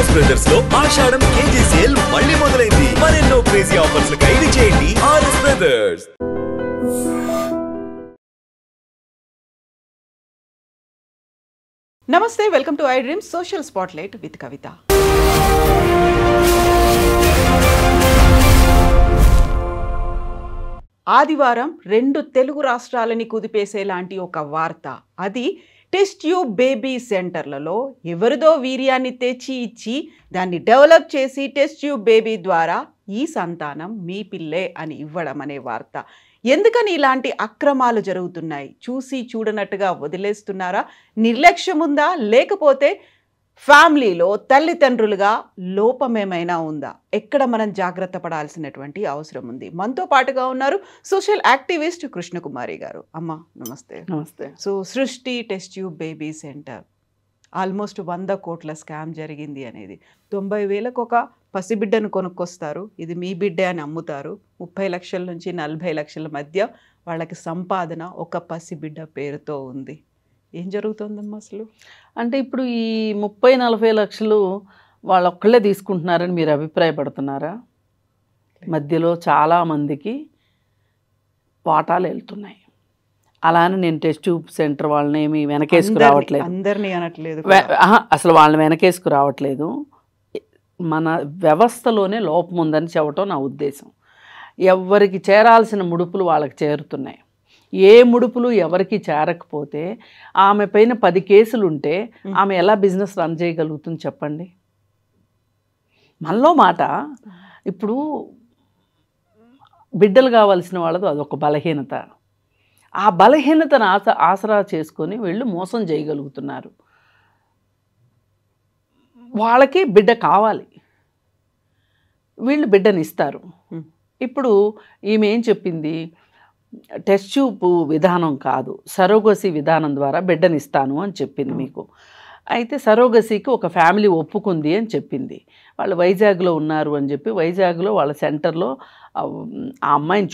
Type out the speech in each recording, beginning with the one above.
RS brothers లో ఆషాఢం KG sale మళ్ళీ మొదలైంది. మరెన్నో క్రేజీ ఆఫర్స్ ఖైదీ చేయండి ఆర్ఎస్ బ్రదర్స్. నమస్తే, welcome to iDream social spotlight with Kavitha. ఆదివారం 2 తెలుగు రాష్ట్రాలని కుదిపేసేలాంటి ఒక వార్త. అది టెస్ట్ ట్యూబ్ బేబీ సెంటర్లలో ఎవరిదో వీర్యాన్ని తెచ్చి ఇచ్చి దాన్ని డెవలప్ చేసి టెస్ట్ ట్యూబ్ బేబీ ద్వారా ఈ సంతానం మీ పిల్లే అని ఇవ్వడం అనే వార్త. ఎందుకని ఇలాంటి అక్రమాలు జరుగుతున్నాయి? చూసి చూడనట్టుగా వదిలేస్తున్నారా? నిర్లక్ష్యం ఉందా? లేకపోతే ఫ్యామిలీలో తల్లిదండ్రులుగా లోపమేమైనా ఉందా? ఎక్కడ మనం జాగ్రత్త పడాల్సినటువంటి అవసరం ఉంది? మనతో పాటుగా ఉన్నారు సోషల్ యాక్టివిస్ట్ కృష్ణకుమారి గారు. అమ్మ నమస్తే. నమస్తే. సో సృష్టి test tube baby centre almost 100 కోట్ల స్కామ్ జరిగింది అనేది. 90,000కు ఒక పసిబిడ్డను కొనుక్కొస్తారు, ఇది మీ బిడ్డే అని అమ్ముతారు. 30 లక్షల నుంచి 40 లక్షల మధ్య వాళ్ళకి సంపాదన ఒక పసిబిడ్డ పేరుతో ఉంది. ఏం జరుగుతుందమ్మా అసలు? అంటే ఇప్పుడు ఈ 30-40 లక్షలు వాళ్ళు ఒక్కళ్ళే తీసుకుంటున్నారని మీరు అభిప్రాయపడుతున్నారా? మధ్యలో చాలామందికి వాటాలు వెళ్తున్నాయి. అలానే నేను టెస్ట్ ట్యూబ్ సెంటర్ వాళ్ళని ఏమి వెనకేసుకు రావట్లేదు, అందరినీ అనట్లేదు, అసలు వాళ్ళని వెనకేసుకు రావట్లేదు. మన వ్యవస్థలోనే లోపం ఉందని చెప్పటం నా ఉద్దేశం. ఎవరికి చేరాల్సిన ముడుపులు వాళ్ళకి చేరుతున్నాయి. ఏ ముడుపులు ఎవరికి చేరకపోతే ఆమె పైన 10 కేసులు ఉంటే ఆమె ఎలా బిజినెస్ రన్ చేయగలుగుతుంది చెప్పండి? మనలో మాట. ఇప్పుడు బిడ్డలు కావాల్సిన వాళ్ళది అదొక బలహీనత. ఆ బలహీనతను ఆసరా చేసుకొని వీళ్ళు మోసం చేయగలుగుతున్నారు. వాళ్ళకి బిడ్డ కావాలి, వీళ్ళు బిడ్డనిస్తారు. ఇప్పుడు ఈమె ఏం చెప్పింది? టెస్ట్ ట్యూబ్ విధానం కాదు, సరోగసీ విధానం ద్వారా బిడ్డనిస్తాను అని చెప్పింది మీకు. అయితే సరోగసీకి ఒక ఫ్యామిలీ ఒప్పుకుంది అని చెప్పింది. వాళ్ళు వైజాగ్లో ఉన్నారు అని చెప్పి వైజాగ్లో వాళ్ళ సెంటర్లో ఆ అమ్మాయిని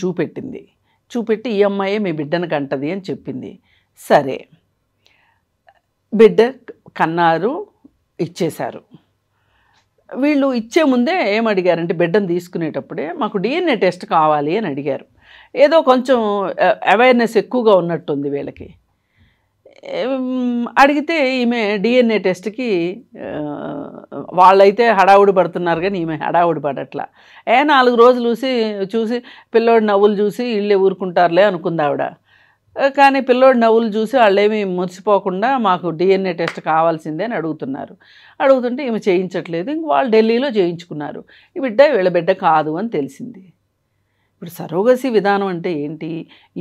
చూపెట్టి ఈ అమ్మాయే మీ బిడ్డను కంటది అని చెప్పింది. సరే, బిడ్డ కన్నారు, ఇచ్చేశారు. వీళ్ళు ఇచ్చే ముందే ఏమడిగారంటే బిడ్డను తీసుకునేటప్పుడే మాకు డిఎన్ఏ టెస్ట్ కావాలి అని అడిగారు. ఏదో కొంచెం అవేర్నెస్ ఎక్కువగా ఉన్నట్టుంది వీళ్ళకి. అడిగితే ఈమె డిఎన్ఏ టెస్ట్కి వాళ్ళైతే హడావుడి పడుతున్నారు, కానీ ఈమె హడావుడి పడట్లా. 4 రోజులు చూసి పిల్లోడి నవ్వులు చూసి వీళ్ళే ఊరుకుంటారులే అనుకుంది ఆవిడ. కానీ పిల్లోడి నవ్వులు చూసి వాళ్ళేమీ మురిసిపోకుండా మాకు డిఎన్ఏ టెస్ట్ కావాల్సిందే అని అడుగుతుంటే ఈమె చేయించట్లేదు. ఇంక వాళ్ళు ఢిల్లీలో చేయించుకున్నారు. ఈ బిడ్డ వీళ్ళ బిడ్డ కాదు అని తెలిసింది. ఇప్పుడు సరోగసీ విధానం అంటే ఏంటి?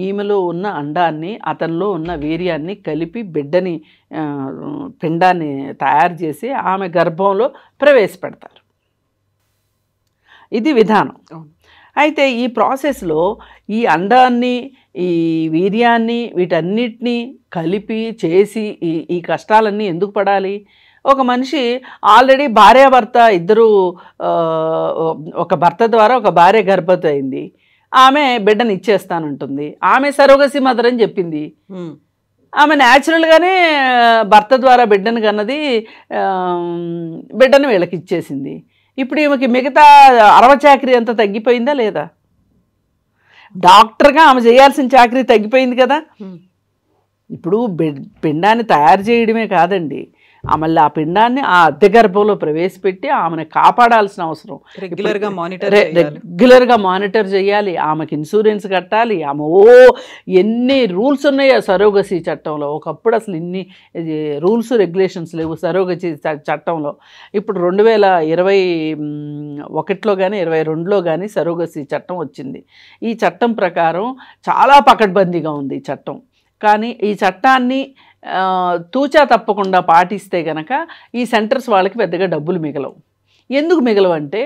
ఈమెలో ఉన్న అండాన్ని అతనిలో ఉన్న వీర్యాన్ని కలిపి బిడ్డని పిండాన్ని తయారు చేసి ఆమె గర్భంలో ప్రవేశపెడతారు. ఇది విధానం. అయితే ఈ ప్రాసెస్లో ఈ అండాన్ని, ఈ వీర్యాన్ని, వీటన్నిటినీ కలిపి చేసి ఈ కష్టాలన్నీ ఎందుకు పడాలి? ఒక మనిషి ఆల్రెడీ భార్యాభర్త ఇద్దరు, ఒక భర్త ద్వారా ఒక భార్య గర్భవతి అయింది, ఆమె బిడ్డను ఇచ్చేస్తానంటుంది. ఆమె సరోగసీ మదర్ అని చెప్పింది. ఆమె న్యాచురల్గానే భర్త ద్వారా బిడ్డను కన్నది, బిడ్డను వీళ్ళకి ఇచ్చేసింది. ఇప్పుడు ఈమెకి మిగతా 60 చాకరీ అంతా తగ్గిపోయిందా లేదా? డాక్టర్గా ఆమె చేయాల్సిన చాకరీ తగ్గిపోయింది కదా. ఇప్పుడు పిండాన్ని తయారు చేయడమే కాదండి, మళ్ళీ ఆ పిండాన్ని ఆ అద్దె గర్భంలో ప్రవేశపెట్టి ఆమెను కాపాడాల్సిన అవసరం. రెగ్యులర్గా మానిటర్ చేయాలి, ఆమెకి ఇన్సూరెన్స్ కట్టాలి. ఆమె ఎన్ని రూల్స్ ఉన్నాయో సరోగసీ చట్టంలో. ఒకప్పుడు అసలు ఇన్ని రూల్స్ రెగ్యులేషన్స్ లేవు సరోగసీ చట్టంలో. ఇప్పుడు 2021లో కానీ 2022లో కానీ సరోగసీ చట్టం వచ్చింది. ఈ చట్టం ప్రకారం చాలా పకడ్బందీగా ఉంది ఈ చట్టం. కానీ ఈ చట్టాన్ని తూచా తప్పకుండా పాటిస్తే కనుక ఈ సెంటర్స్ వాళ్ళకి పెద్దగా డబ్బులు మిగలవు. ఎందుకు మిగలవంటే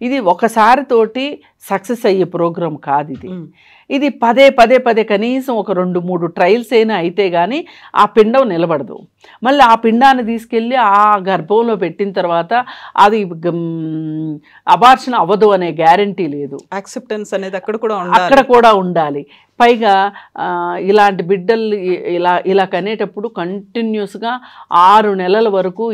ఇది ఒకసారితోటి సక్సెస్ అయ్యే ప్రోగ్రాం కాదు. ఇది పదే పదే పదే కనీసం ఒక 2-3 ట్రయల్స్ అయినా అయితే కానీ ఆ పిండం నిలబడదు. మళ్ళీ ఆ పిండాన్ని తీసుకెళ్ళి ఆ గర్భంలో పెట్టిన తర్వాత అది అబార్షన్ అవ్వదు అనే గ్యారంటీ లేదు. యాక్సెప్టెన్స్ అనేది అక్కడ కూడా ఉండాలి. పైగా ఇలాంటి బిడ్డలు ఇలా కనేటప్పుడు కంటిన్యూస్గా 6 నెలల వరకు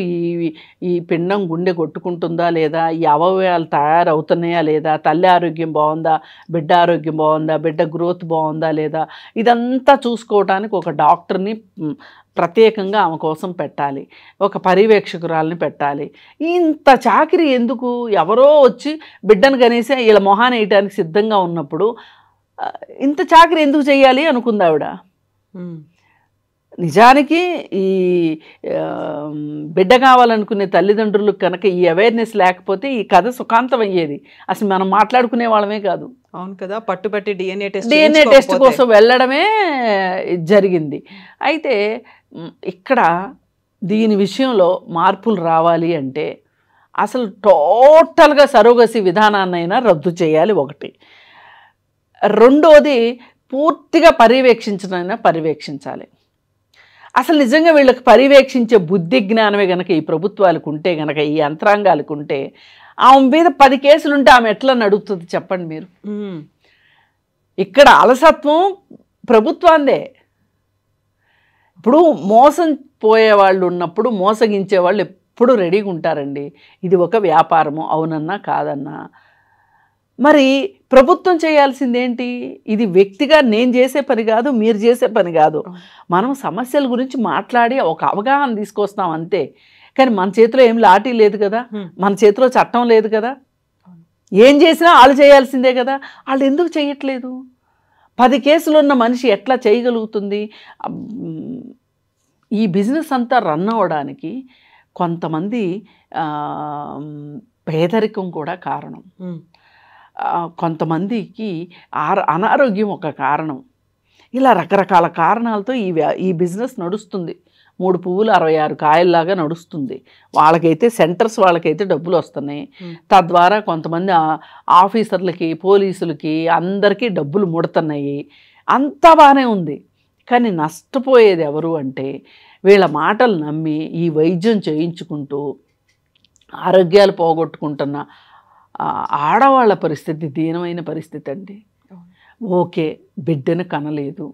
ఈ పిండం గుండె కొట్టుకుంటుందా లేదా, ఈ అవయవాలు తయారవుతున్నాయా లేదా, తల్లి ఆరోగ్యం బాగుందా, బిడ్డ ఆరోగ్యం బాగుందా, బిడ్డ గ్రోత్ బాగుందా లేదా, ఇదంతా చూసుకోవడానికి ఒక డాక్టర్ని ప్రత్యేకంగా ఆమె కోసం పెట్టాలి, ఒక పర్యవేక్షకురాలని పెట్టాలి. ఇంత చాకిరి ఎందుకు? ఎవరో వచ్చి బిడ్డను కనేసి వీళ్ళ మొహాన్ని వేయటానికి సిద్ధంగా ఉన్నప్పుడు ఇంత చాకరీ ఎందుకు చేయాలి అనుకుంది ఆవిడ. నిజానికి ఈ బిడ్డ కావాలనుకునే తల్లిదండ్రులకు కనుక ఈ అవేర్నెస్ లేకపోతే ఈ కథ సుఖాంతం అయ్యేది. అసలు మనం మాట్లాడుకునే వాళ్ళమే కాదు. అవును కదా, పట్టుబట్టి డిఎన్ఏ టెస్ట్ కోసం వెళ్ళడమే జరిగింది. అయితే ఇక్కడ దీని విషయంలో మార్పులు రావాలి అంటే అసలు టోటల్గా సరోగసి విధానాన్నైనా రద్దు చేయాలి ఒకటి. రెండోది పూర్తిగా పర్యవేక్షించాలి. అసలు నిజంగా వీళ్ళకి పర్యవేక్షించే బుద్ధి జ్ఞానమే కనుక ఈ ప్రభుత్వాలకు ఉంటే, కనుక ఈ యంత్రాంగాలకు ఉంటే, ఆమె మీద 10 కేసులుంటే ఆమె ఎట్లా నడుపుతుంది చెప్పండి మీరు. ఇక్కడ అలసత్వం ప్రభుత్వాందే. ఇప్పుడు మోసం పోయేవాళ్ళు ఉన్నప్పుడు మోసగించే వాళ్ళు ఎప్పుడు రెడీగా ఉంటారండి. ఇది ఒక వ్యాపారము, అవునన్నా కాదన్నా. మరి ప్రభుత్వం చేయాల్సిందేంటి? ఇది వ్యక్తిగా నేను చేసే పని కాదు, మీరు చేసే పని కాదు. మనం సమస్యల గురించి మాట్లాడి ఒక అవగాహన తీసుకొస్తాం అంతే. కానీ మన చేతిలో ఏం లాఠీ లేదు కదా, మన చేతిలో చట్టం లేదు కదా. ఏం చేసినా వాళ్ళు చేయాల్సిందే కదా. వాళ్ళు ఎందుకు చేయట్లేదు? 10 కేసులు ఉన్న మనిషి ఎట్లా చేయగలుగుతుంది? ఈ బిజినెస్ అంతా రన్ అవ్వడానికి కొంతమంది పేదరికం కూడా కారణం, కొంతమందికి అనారోగ్యం ఒక కారణం. ఇలా రకరకాల కారణాలతో ఈ బిజినెస్ నడుస్తుంది. 3 పువ్వులు 66 కాయల్లాగా నడుస్తుంది. వాళ్ళకైతే సెంటర్స్ వాళ్ళకైతే డబ్బులు వస్తున్నాయి. తద్వారా కొంతమంది ఆఫీసర్లకి, పోలీసులకి అందరికీ డబ్బులు ముడుతున్నాయి. అంతా బాగానే ఉంది. కానీ నష్టపోయేది ఎవరు అంటే వీళ్ళ మాటలు నమ్మి ఈ వైద్యం చేయించుకుంటూ ఆరోగ్యాలు పోగొట్టుకుంటున్న ఆడవాళ్ళ పరిస్థితి దీనమైన పరిస్థితి అండి. ఓకే, బిడ్డను కనలేదు.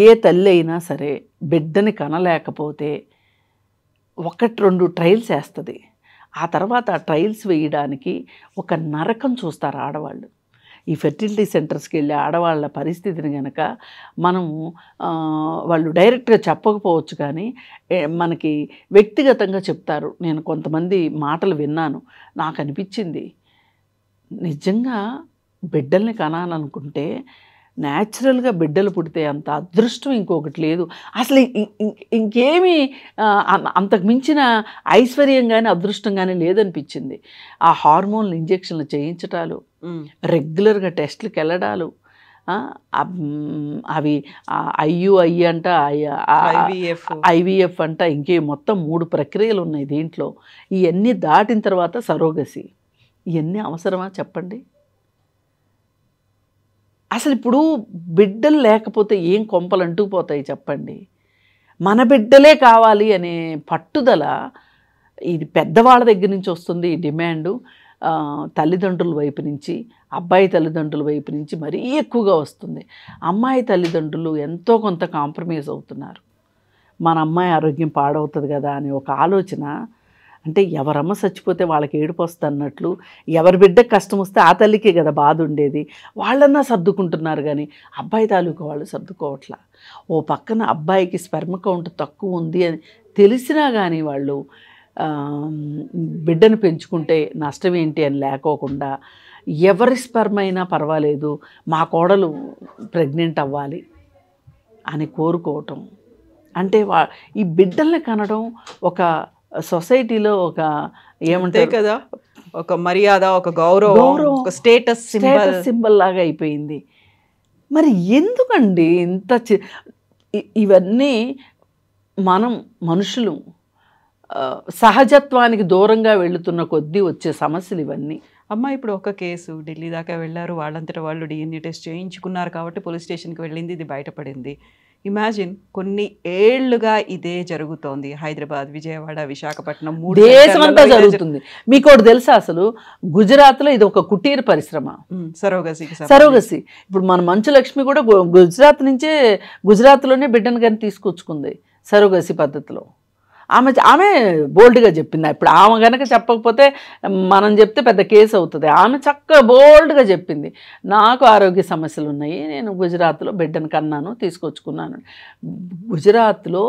ఏ తల్లి అయినా సరే బిడ్డని కనలేకపోతే 1-2 ట్రయల్స్ వేస్తుంది. ఆ తర్వాత ఆ ట్రయల్స్ వేయడానికి ఒక నరకం చూస్తారు ఆడవాళ్ళు. ఈ ఫెర్టిలిటీ సెంటర్స్కి వెళ్ళే ఆడవాళ్ళ పరిస్థితిని కనుక మనము వాళ్ళు డైరెక్ట్గా చెప్పకపోవచ్చు, కానీ మనకి వ్యక్తిగతంగా చెప్తారు. నేను కొంతమంది మాటలు విన్నాను, నాకు అనిపించింది నిజంగా బిడ్డల్ని కనాలనుకుంటే న్యాచురల్గా బిడ్డలు పుడితే అంత అదృష్టం ఇంకొకటి లేదు. అసలు ఇంకేమీ అంతకు మించిన ఐశ్వర్యం కానీ అదృష్టం కానీ లేదనిపించింది. ఆ హార్మోన్లు ఇంజెక్షన్లు చేయించటాలు, రెగ్యులర్గా టెస్టులకు వెళ్ళడాలు, అవి IUI అంట, IVF అంట, ఇంకే మొత్తం 3 ప్రక్రియలు ఉన్నాయి దీంట్లో. ఇవన్నీ దాటిన తర్వాత సరోగసి. ఇవన్నీ అవసరమా చెప్పండి? అసలు ఇప్పుడు బిడ్డలు లేకపోతే ఏం కొంపలు అంటుకుపోతాయి చెప్పండి? మన బిడ్డలే కావాలి అనే పట్టుదల ఇది పెద్దవాళ్ళ దగ్గర నుంచి వస్తుంది. ఈ డిమాండు తల్లిదండ్రుల వైపు నుంచి, అబ్బాయి తల్లిదండ్రుల వైపు నుంచి మరీ ఎక్కువగా వస్తుంది. అమ్మాయి తల్లిదండ్రులు ఎంతో కొంత కాంప్రమైజ్ అవుతున్నారు. మన అమ్మాయి ఆరోగ్యం పాడవుతుంది కదా అనే ఒక ఆలోచన. అంటే ఎవరమ్మ చచ్చిపోతే వాళ్ళకి ఏడుపు వస్తుంది అన్నట్లు, ఎవరి బిడ్డకు కష్టం వస్తే ఆ తల్లికే కదా బాధ ఉండేది. వాళ్ళన్నా సర్దుకుంటున్నారు, కానీ అబ్బాయి తాలూకు వాళ్ళు సర్దుకోవట్లా. ఓ పక్కన అబ్బాయికి స్పెర్మ్ కౌంట్ తక్కువ ఉంది అని తెలిసినా కానీ వాళ్ళు బిడ్డను పెంచుకుంటే నష్టం ఏంటి అని లేకోకుండా ఎవరి స్పెర్మ్ అయినా పర్వాలేదు, మా కోడలు ప్రెగ్నెంట్ అవ్వాలి అని కోరుకోవటం. అంటే ఈ బిడ్డల్ని కనడం ఒక సొసైటీలో ఒక ఏమంటారు కదా, ఒక మర్యాద, ఒక గౌరవం, ఒక స్టేటస్ సింబల్ లాగా అయిపోయింది. మరి ఎందుకండి ఇంత ఇవన్నీ? మనం మనుషులు సహజత్వానికి దూరంగా వెళుతున్న కొద్దీ వచ్చే సమస్యలు ఇవన్నీ. అమ్మ ఇప్పుడు ఒక కేసు ఢిల్లీ దాకా వెళ్ళారు, వాళ్ళంతటా వాళ్ళు డిఎన్ఏ టెస్ట్ చేయించుకున్నారు కాబట్టి పోలీస్ స్టేషన్కి వెళ్ళింది, ఇది బయటపడింది. ఇమాజిన్ కొన్ని ఏళ్లుగా ఇదే జరుగుతోంది. హైదరాబాద్, విజయవాడ, విశాఖపట్నం, 3 దేశమంతా జరుగుతుంది. మీకు ఒకటి తెలుసా, అసలు గుజరాత్లో ఇది ఒక కుటీర పరిశ్రమ, సరోగసి. ఇప్పుడు మన మంచు లక్ష్మి కూడా గుజరాత్లోనే బిడ్డను కానీ తీసుకొచ్చుకుంది సరోగసి పద్ధతిలో. ఆమె బోల్డ్గా చెప్పింది. ఇప్పుడు ఆమె కనుక చెప్పకపోతే మనం చెప్తే పెద్ద కేసు అవుతుంది. ఆమె చక్కగా బోల్డ్గా చెప్పింది, నాకు ఆరోగ్య సమస్యలు ఉన్నాయి, నేను గుజరాత్లో బిడ్డను కన్నాను, తీసుకొచ్చుకున్నాను. గుజరాత్లో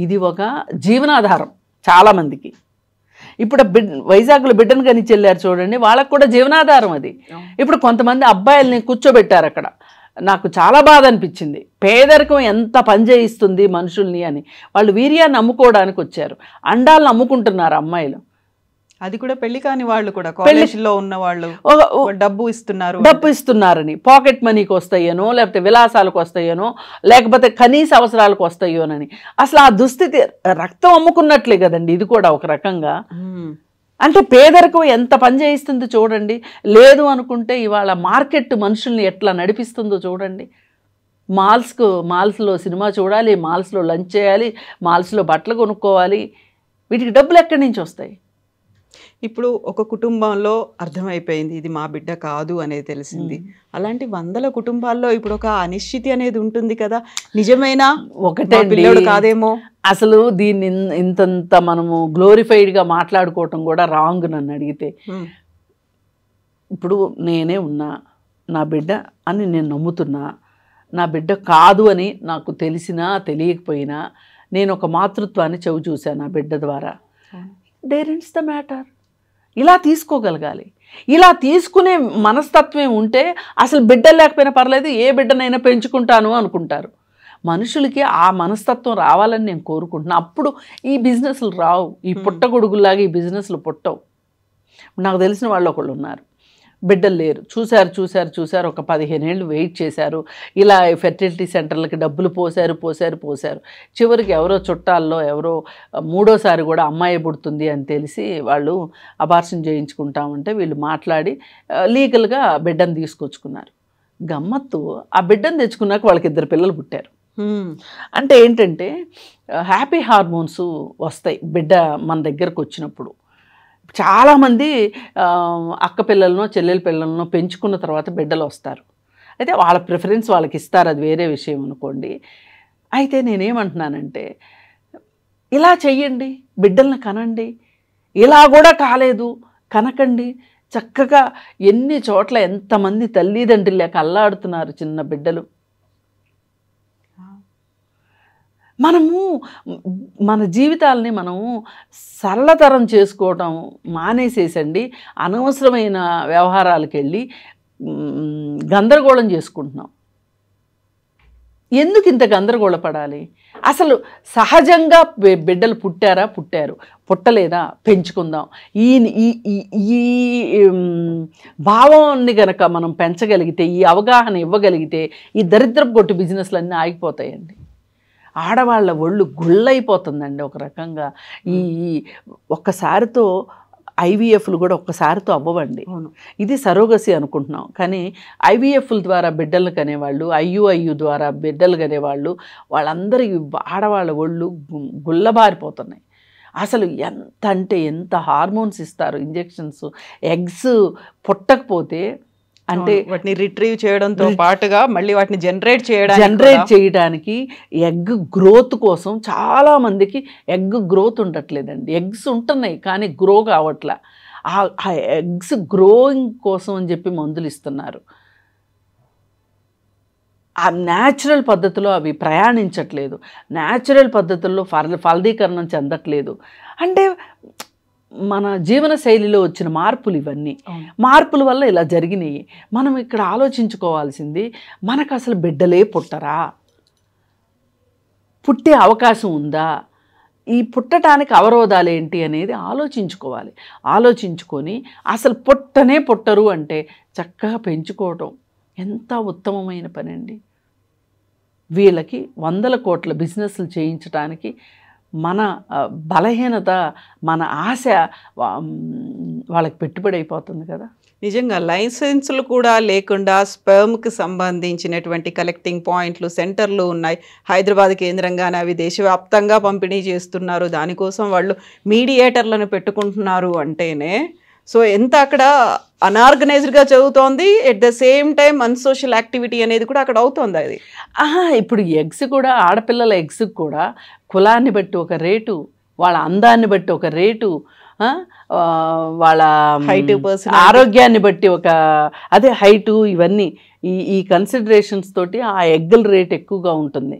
ఇది ఒక జీవనాధారం చాలామందికి. ఇప్పుడు వైజాగ్లో బిడ్డను కానీ చెల్లారు చూడండి, వాళ్ళకు కూడా జీవనాధారం అది. ఇప్పుడు కొంతమంది అబ్బాయిల్ని కూర్చోబెట్టారు అక్కడ, నాకు చాలా బాధ అనిపించింది. పేదరికం ఎంత పనిచేయిస్తుంది మనుషుల్ని అని. వాళ్ళు వీర్యాన్ని అమ్ముకోవడానికి వచ్చారు, అండాలను అమ్ముకుంటున్నారు అమ్మాయిలు. అది కూడా పెళ్లి కాని వాళ్ళు కూడా, కాలేజీలో ఉన్న వాళ్ళు డబ్బు ఇస్తున్నారని, పాకెట్ మనీకి వస్తాయేనో, లేకపోతే విలాసాలకు వస్తాయేనో, లేకపోతే కనీస అవసరాలకు వస్తాయోనని. అసలు ఆ దుస్థితి, రక్తం అమ్ముకున్నట్లే కదండి ఇది కూడా ఒక రకంగా. అంటే పేదరికం ఎంత పని చేయిస్తుందో చూడండి. లేదు అనుకుంటే ఇవాళ మార్కెట్ మనుషుల్ని ఎట్లా నడిపిస్తుందో చూడండి. మాల్స్లో సినిమా చూడాలి, మాల్స్లో లంచ్ చేయాలి, మాల్స్లో బట్టలు కొనుక్కోవాలి. వీటికి డబ్బులు ఎక్కడి నుంచి వస్తాయి? ఇప్పుడు ఒక కుటుంబంలో అర్థమైపోయింది ఇది మా బిడ్డ కాదు అనేది తెలిసింది. అలాంటి వందల కుటుంబాల్లో ఇప్పుడు ఒక అనిశ్చితి అనేది ఉంటుంది కదా, నిజమైనా ఒకటే పిల్లడు కాదేమో. అసలు దీన్ని ఇంతంత మనము గ్లోరిఫైడ్గా మాట్లాడుకోవటం కూడా రాంగ్ నన్ను అడిగితే. ఇప్పుడు నేనే ఉన్నా, నా బిడ్డ అని నేను నమ్ముతున్నా, నా బిడ్డ కాదు అని నాకు తెలిసినా తెలియకపోయినా నేను ఒక మాతృత్వాన్ని చవి చూశాను నా బిడ్డ ద్వారా. దేర్ ఇన్స్ ద మ్యాటర్. ఇలా తీసుకోగలగాలి. ఇలా తీసుకునే మనస్తత్వం ఉంటే అసలు బిడ్డలు లేకపోయినా పర్లేదు, ఏ బిడ్డనైనా పెంచుకుంటాను అనుకుంటారు. మనుషులకి ఆ మనస్తత్వం రావాలని నేను కోరుకుంటున్నాను. అప్పుడు ఈ బిజినెస్లు రావు, ఈ పుట్టగొడుగులాగా ఈ బిజినెస్లు పుట్టవు. నాకు తెలిసిన వాళ్ళు ఒకళ్ళు ఉన్నారు, బిడ్డలు లేరు, చూశారు ఒక 15 ఏళ్ళు వెయిట్ చేశారు. ఇలా ఫెర్టిలిటీ సెంటర్లకి డబ్బులు పోసారు. చివరికి ఎవరో చుట్టాల్లో ఎవరో మూడోసారి కూడా అమ్మాయి పుడుతుంది అని తెలిసి వాళ్ళు అబార్షన్ చేయించుకుంటామంటే వీళ్ళు మాట్లాడి లీగల్గా బిడ్డను తీసుకొచ్చుకున్నారు. గమ్మత్తు, ఆ బిడ్డను తెచ్చుకున్నాక వాళ్ళకి 2 పిల్లలు పుట్టారు. అంటే ఏంటంటే హ్యాపీ హార్మోన్స్ వస్తాయి బిడ్డ మన దగ్గరకు వచ్చినప్పుడు. చాలామంది అక్క పిల్లలను చెల్లెల పిల్లలను పెంచుకున్న తర్వాత బిడ్డలు వస్తారు. అయితే వాళ్ళ ప్రిఫరెన్స్ వాళ్ళకి ఇస్తారు, అది వేరే విషయం అనుకోండి. అయితే నేనేమంటున్నానంటే ఇలా చెయ్యండి, బిడ్డలను కనండి. ఇలా కూడా కాలేదు కనకండి. చక్కగా ఎన్ని చోట్ల ఎంతమంది తల్లిదండ్రులు లేక అల్లాడుతున్నారు చిన్న బిడ్డలు. మనము మన జీవితాలని మనము సరళతరం చేసుకోవటం మానేసేసండి, అనవసరమైన వ్యవహారాలకు వెళ్ళి గందరగోళం చేసుకుంటున్నాం. ఎందుకు ఇంత గందరగోళపడాలి? అసలు సహజంగా బిడ్డలు పుట్టారు, పుట్టలేదా, పెంచుకుందాం. ఈ భావాన్ని కనుక మనం పెంచగలిగితే, ఈ అవగాహన ఇవ్వగలిగితే ఈ దరిద్రపు కొట్టు బిజినెస్లన్నీ ఆగిపోతాయండి. ఆడవాళ్ళ ఒళ్ళు గుళ్ళైపోతుందండి ఒక రకంగా. ఈ ఒక్కసారితో ఐవీఎఫ్లు కూడా ఒక్కసారితో అవ్వవండి. ఇది సరోగసి అనుకుంటున్నాం, కానీ ఐవీఎఫ్ల ద్వారా బిడ్డలు కనేవాళ్ళు, ఐయుఐయు ద్వారా బిడ్డలు కనేవాళ్ళు, వాళ్ళందరికీ ఆడవాళ్ళ ఒళ్ళు గుల్లబారిపోతున్నాయి. అసలు ఎంత అంటే ఎంత హార్మోన్స్ ఇస్తారు, ఇంజెక్షన్స్. ఎగ్స్ పుట్టకపోతే అంటే వాటిని రిట్రీవ్ చేయడంతో పాటుగా మళ్ళీ వాటిని జనరేట్ చేయడానికి ఎగ్ గ్రోత్ కోసం చాలామందికి ఎగ్ గ్రోత్ ఉండట్లేదండి. ఎగ్స్ ఉంటున్నాయి కానీ గ్రో కావట్లే. ఆ ఎగ్స్ గ్రోయింగ్ కోసం అని చెప్పి మందులు ఇస్తున్నారు. ఆ న్యాచురల్ పద్ధతిలో అవి ప్రయాణించట్లేదు, న్యాచురల్ పద్ధతుల్లో ఫలదీకరణం చెందట్లేదు. అంటే మన జీవన శైలిలో వచ్చిన మార్పులు ఇవన్నీ. మార్పుల వల్ల ఇలా జరిగినాయి. మనం ఇక్కడ ఆలోచించుకోవాల్సింది, మనకు అసలు బిడ్డలే పుట్టరా, పుట్టే అవకాశం ఉందా, ఈ పుట్టడానికి అవరోధాలు ఏంటి అనేది ఆలోచించుకోవాలి. ఆలోచించుకొని అసలు పుట్టరు అంటే చక్కగా పెంచుకోవటం ఎంత ఉత్తమమైన పని అండి. వీళ్ళకి 100 కోట్ల బిజినెస్లు చేయించడానికి మన బలహీనత, మన ఆశ వాళ్ళకి పెట్టుబడి అయిపోతుంది కదా. నిజంగా లైసెన్సులు కూడా లేకుండా స్పెర్మ్కి సంబంధించినటువంటి కలెక్టింగ్ పాయింట్లు, సెంటర్లు ఉన్నాయి. హైదరాబాద్ కేంద్రంగానే అవి దేశవ్యాప్తంగా పంపిణీ చేస్తున్నారు. దానికోసం వాళ్ళు మీడియేటర్లను పెట్టుకుంటున్నారు అంటేనే సో ఎంత అక్కడ అనార్గనైజ్డ్గా చదువుతోంది. At the same time unsocial activity అనేది కూడా అక్కడ అవుతుంది. అది ఇప్పుడు ఎగ్స్ కూడా, ఆడపిల్లల ఎగ్స్ కూడా కులాన్ని బట్టి ఒక రేటు, వాళ్ళ అందాన్ని బట్టి ఒక రేటు, వాళ్ళ హైట్, ఆరోగ్యాన్ని బట్టి ఒక అదే హైటు, ఇవన్నీ ఈ కన్సిడరేషన్స్ తోటి ఆ ఎగ్గుల రేట్ ఎక్కువగా ఉంటుంది.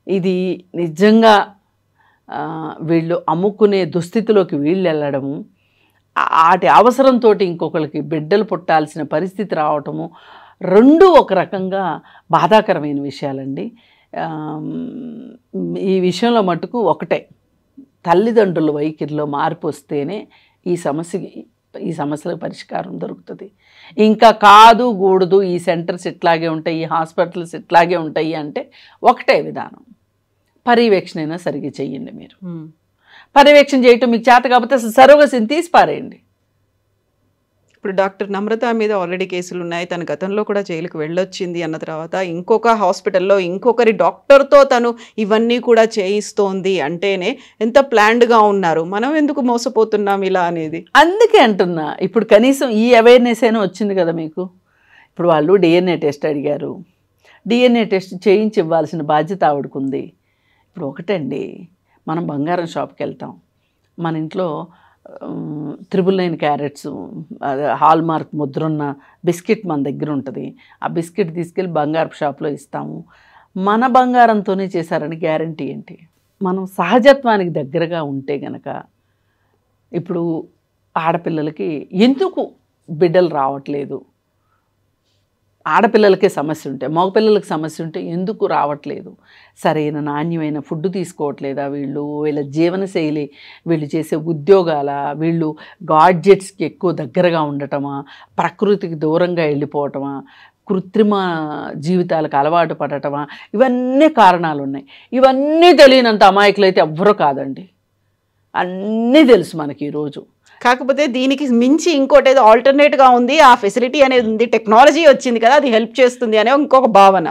ఇది నిజంగా వీళ్ళు అమ్ముకునే దుస్థితిలోకి వీళ్ళు వెళ్ళడము, వాటి అవసరంతో ఇంకొకరికి బిడ్డలు పుట్టాల్సిన పరిస్థితి రావటము, రెండు ఒక రకంగా బాధాకరమైన విషయాలండి. ఈ విషయంలో మటుకు ఒకటే, తల్లిదండ్రుల వైఖరిలో మార్పు వస్తేనే ఈ సమస్యలకు పరిష్కారం దొరుకుతుంది. ఇంకా కాదు కూడదు, ఈ సెంటర్స్ ఇట్లాగే ఉంటాయి, ఈ హాస్పిటల్స్ ఇట్లాగే ఉంటాయి అంటే ఒకటే విధానం, పర్యవేక్షణ అయినా సరిగ్గా చెయ్యండి. మీరు పర్యవేక్షణ చేయటం మీకు చేత కాకపోతే సరోగసిని తీసి పారేయండి. ఇప్పుడు డాక్టర్ నమ్రత మీద ఆల్రెడీ కేసులు ఉన్నాయి. తన గతంలో కూడా జైలుకు వెళ్ళొచ్చింది అన్న తర్వాత ఇంకొక హాస్పిటల్లో ఇంకొకరి డాక్టర్తో తను ఇవన్నీ కూడా చేయిస్తోంది అంటేనే ఎంత ప్లాన్డ్గా ఉన్నారు. మనం ఎందుకు మోసపోతున్నాం ఇలా అనేది. అందుకే అంటున్నా, ఇప్పుడు కనీసం ఈ అవేర్నెస్ అయినా వచ్చింది కదా మీకు. ఇప్పుడు వాళ్ళు డిఎన్ఏ టెస్ట్ అడిగారు, డిఎన్ఏ టెస్ట్ చేయించి ఇవ్వాల్సిన బాధ్యత ఆవిడకుంది. ఇప్పుడు ఒకటండి, మనం బంగారం షాప్కి వెళ్తాం, మన ఇంట్లో 999 క్యారెట్స్ హాల్ మార్క్ ముద్రున్న బిస్కెట్ మన దగ్గర ఉంటుంది. ఆ బిస్కెట్ తీసుకెళ్ళి బంగారపు షాప్లో ఇస్తాము. మన బంగారంతోనే చేశారని గ్యారంటీ ఏంటి? మనం సహజత్వానికి దగ్గరగా ఉంటే గనక, ఇప్పుడు ఆడపిల్లలకి ఎందుకు బిడ్డలు రావట్లేదు, ఆడపిల్లలకే సమస్య ఉంటే, మగపిల్లలకి సమస్య ఉంటే ఎందుకు రావట్లేదు? సరైన నాణ్యమైన ఫుడ్ తీసుకోవట్లేదా వీళ్ళ జీవనశైలి, వీళ్ళు చేసే ఉద్యోగాల, వీళ్ళు గాడ్జెట్స్కి ఎక్కువ దగ్గరగా ఉండటమా, ప్రకృతికి దూరంగా వెళ్ళిపోవటమా, కృత్రిమ జీవితాలకు అలవాటు పడటమా, ఇవన్నీ కారణాలు ఉన్నాయి. ఇవన్నీ తెలియనంత అమాయకులు అయితే ఎవ్వరూ కాదండి, అన్నీ తెలుసు మనకి ఈరోజు. కాకపోతే దీనికి మించి ఇంకోటి ఏదో ఆల్టర్నేట్గా ఉంది, ఆ ఫెసిలిటీ అనేది ఉంది, టెక్నాలజీ వచ్చింది కదా, అది హెల్ప్ చేస్తుంది అనే ఇంకొక భావన.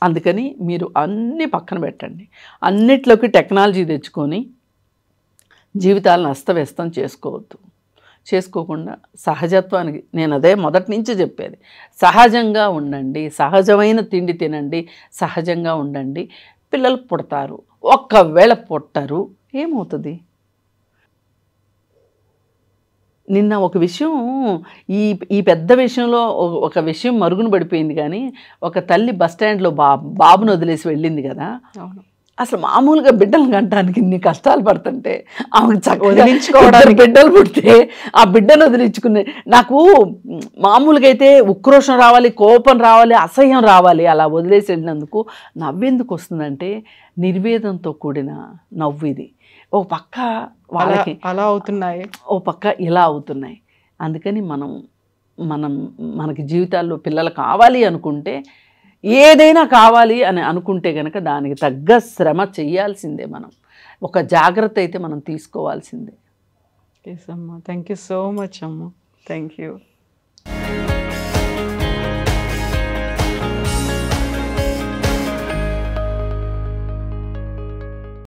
అందుకని మీరు అన్నీ పక్కన పెట్టండి, అన్నిట్లోకి టెక్నాలజీ తెచ్చుకొని జీవితాలను అస్తవ్యస్తం చేసుకోకుండా సహజత్వానికి, నేను అదే మొదటి నుంచి చెప్పేది, సహజంగా ఉండండి, సహజమైన తిండి తినండి, సహజంగా ఉండండి. పిల్లలు పుడతారు, ఒక్కవేళ పుట్టరు ఏమవుతుంది? నిన్న ఒక విషయం, ఈ పెద్ద విషయంలో ఒక విషయం మరుగున పడిపోయింది. కానీ ఒక తల్లి బస్టాండ్లో బాబును వదిలేసి వెళ్ళింది కదా. అసలు మామూలుగా బిడ్డలు కంటానికి ఇన్ని కష్టాలు పడుతుంటే ఆమెకు వదిలించుకోవడానికి బిడ్డలు పుడితే ఆ బిడ్డను వదిలించుకునే, నాకు మామూలుగా అయితే ఉక్రోషం రావాలి, కోపం రావాలి, అసహ్యం రావాలి. అలా వదిలేసి వెళ్ళినందుకు నవ్వెందుకు వస్తుందంటే నిర్వేదంతో కూడిన నవ్వు ఇది. ఓ పక్క వాళ్ళకి అలా అవుతున్నాయి, ఓ పక్క ఇలా అవుతున్నాయి. అందుకని మనకి జీవితాల్లో పిల్లలు కావాలి అనుకుంటే, ఏదైనా కావాలి అని అనుకుంటే కనుక దానికి తగ్గ శ్రమ చెయ్యాల్సిందే. మనం ఒక జాగ్రత్త అయితే మనం తీసుకోవాల్సిందే. ఎస్ అమ్మా, థ్యాంక్ యూ సో మచ్ అమ్మా, థ్యాంక్ యూ.